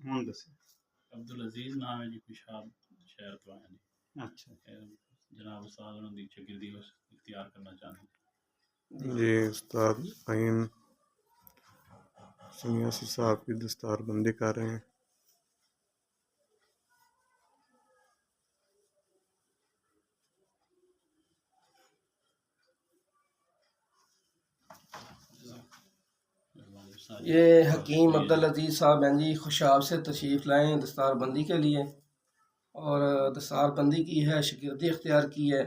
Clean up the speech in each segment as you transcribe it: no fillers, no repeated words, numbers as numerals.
ہوں دسے عبدالعزیز نام ہے جی خوشاب شہر تو آیا جی اچھا جناب استاد انہوں دی شاگردی اختیار کرنا چاہتے ہیں جی استاد فہیم سنیاسی صاحب کی دستار بندی کر رہے ہیں یہ حکیم عبدالعزیز صاحب ہیں جی خوشاب سے تشریف لائے ہیں دستار بندی کے لیے اور دستار بندی کی ہے شاگردی اختیار کی ہے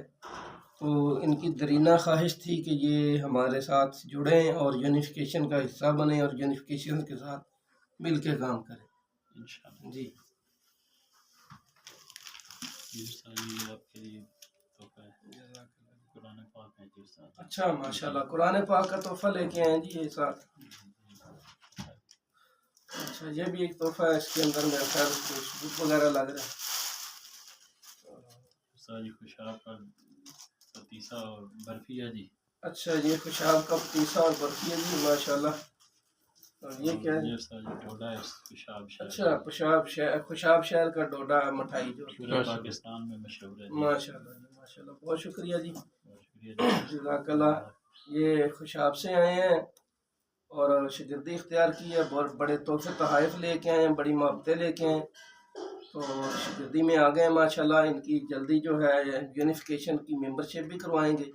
تو ان کی درینہ خواہش تھی کہ یہ ہمارے ساتھ جڑیں اور یونیفیکیشن کا حصہ بنیں اور یونیفیکیشن کے ساتھ مل کے کام کریں انشاءاللہ جی یہ آپ کے لیے تحفہ ہے قرآن پاک ہے جی استاد اچھا ماشاءاللہ قرآن پاک کا تحفہ لے کے آئے جی یہ ساتھ اچھا یہ بھی ایک تحفہ ہے اس کے اندر میرا خیال بک وغیرہ لگ رہا ہے استاد جی خوشاب کا پتیسہ اور برفی ہے جی اچھا یہ خوشاب کا پتیسہ اور برفی ہے جی ماشاءاللہ اور یہ کیا ہے یہ استاد جی ڈوڈا ہے خوشاب شہر اچھا خوشاب شہر کا ڈوڈا مٹھائی جو پورے پاکستان میں مشہور ہے جی ماشاءاللہ جی ماشاءاللہ بہت شکریہ جی بہت شکریہ جی جزاک اللہ یہ خوشاب سے آئے ہیں اور شاگردی اختیار کی ہے بہت بڑے تحفے تحائف لے کے آئے ہیں بڑی محبتیں لے کے آئے تو شاگردی میں آ گئے ماشاءاللہ ان کی جلدی جو ہے یونیفیکیشن کی ممبرشپ بھی کروائیں گے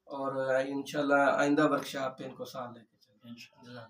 اور انشاءاللہ آئندہ ورکشاپ پہ ان کو ساتھ لے کے چلیں انشاءاللہ